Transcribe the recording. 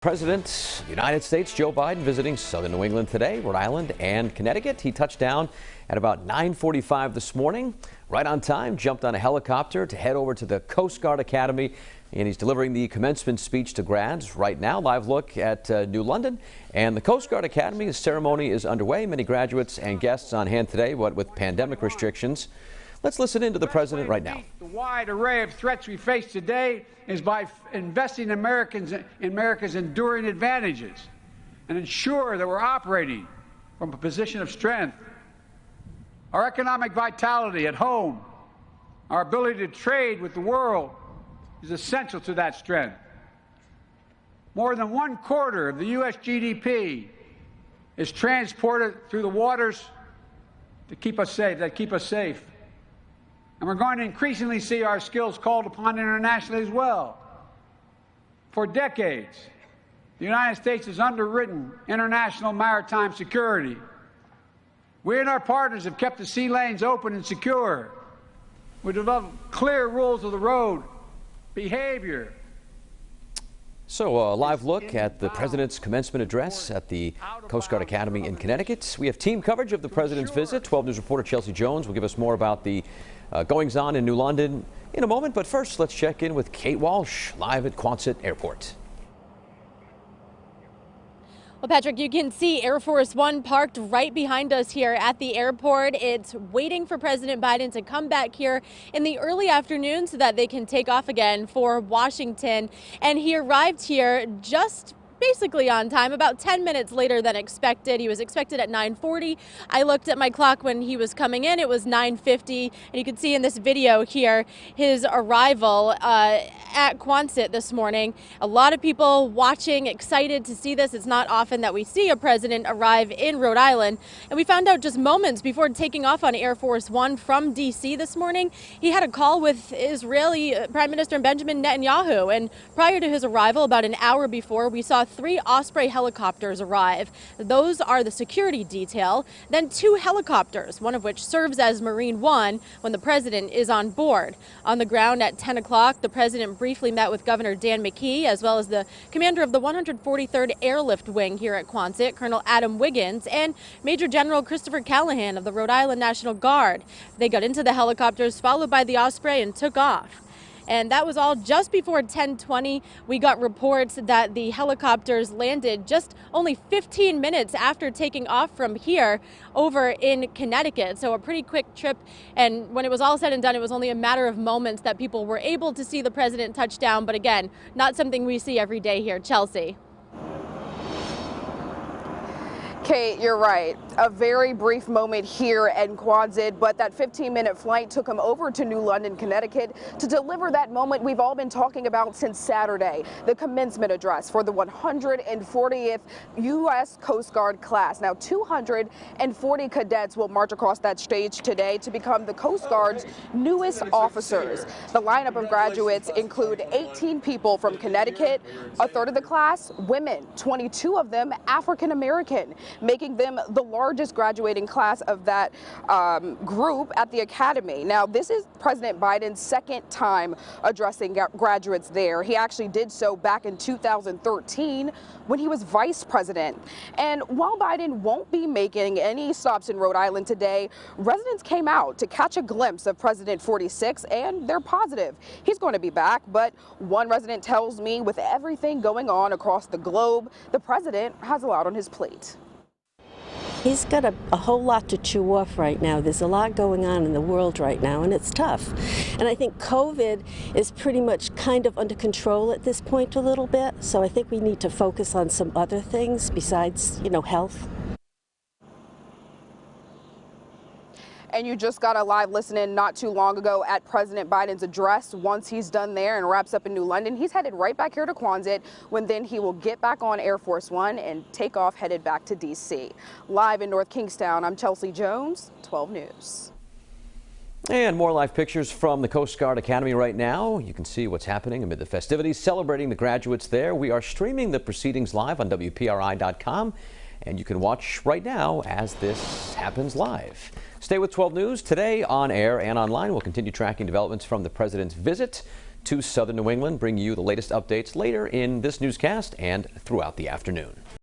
President of the United States Joe Biden visiting southern New England today, Rhode Island and Connecticut. He touched down at about 9:45 this morning, right on time, jumped on a helicopter to head over to the Coast Guard Academy, and he's delivering the commencement speech to grads right now. Live look at New London and the Coast Guard Academy. The ceremony is underway. Many graduates and guests on hand today, what with pandemic restrictions. Let's listen in to the president right now. The wide array of threats we face today is by investing in America's enduring advantages and ensure that we're operating from a position of strength. Our economic vitality at home, our ability to trade with the world is essential to that strength. More than 1/4 of the U.S. GDP is transported through the waters to keep us safe. And we're going to increasingly see our skills called upon internationally as well. For decades, the United States has underwritten international maritime security. We and our partners have kept the sea lanes open and secure. We developed clear rules of the road, behavior. So a live look at the president's commencement address at the Coast Guard Academy in Connecticut. We have team coverage of the president's visit. 12 News reporter Chelsea Jones will give us more about the goings-on in New London in a moment. But first, let's check in with Kate Walsh, live at Quonset Airport. Well, Patrick, you can see Air Force One parked right behind us here at the airport. It's waiting for President Biden to come back here in the early afternoon so that they can take off again for Washington. And he arrived here just basically on time, about 10 minutes later than expected. He was expected at 9:40. I looked at my clock when he was coming in. It was 9:50. And you can see in this video here his arrival at Quonset this morning. A lot of people watching, excited to see this. It's not often that we see a president arrive in Rhode Island. And we found out just moments before taking off on Air Force One from D.C. this morning, he had a call with Israeli Prime Minister Benjamin Netanyahu. And prior to his arrival, about an hour before, we saw 3 Osprey helicopters arrive. Those are the security detail. Then 2 helicopters, one of which serves as Marine One when the president is on board. On the ground at 10 o'clock, the president briefly met with Governor Dan McKee, as well as the commander of the 143rd Airlift Wing here at Quonset, Colonel Adam Wiggins, and Major General Christopher Callahan of the Rhode Island National Guard. They got into the helicopters, followed by the Osprey, and took off. And that was all just before 10:20. We got reports that the helicopters landed just only 15 minutes after taking off from here over in Connecticut. So a pretty quick trip. And when it was all said and done, it was only a matter of moments that people were able to see the president touch down. But again, not something we see every day here. Chelsea. Kate, you're right. A very brief moment here at Quonset, but that 15-minute flight took him over to New London, Connecticut to deliver that moment we've all been talking about since Saturday, the commencement address for the 140th U.S. Coast Guard class. Now, 240 cadets will march across that stage today to become the Coast Guard's newest officers. The lineup of graduates include 18 people from Connecticut, a third of the class women, 22 of them African American, making them the largest graduating class of that group at the academy. Now, this is President Biden's second time addressing graduates there. He actually did so back in 2013 when he was vice president. And while Biden won't be making any stops in Rhode Island today, residents came out to catch a glimpse of President 46, and they're positive he's going to be back. But one resident tells me with everything going on across the globe, the president has a lot on his plate. He's got a whole lot to chew off right now. There's a lot going on in the world right now, and it's tough. And I think COVID is pretty much kind of under control at this point a little bit. So I think we need to focus on some other things besides, health. And you just got a live listen-in not too long ago at President Biden's address. Once he's done there and wraps up in New London, he's headed right back here to Quonset, when then he will get back on Air Force One and take off headed back to D.C. Live in North Kingstown, I'm Chelsea Jones, 12 News. And more live pictures from the Coast Guard Academy right now. You can see what's happening amid the festivities, celebrating the graduates there. We are streaming the proceedings live on WPRI.com, and you can watch right now as this happens live. Stay with 12 News. Today on air and online, we'll continue tracking developments from the president's visit to southern New England, bringing you the latest updates later in this newscast and throughout the afternoon.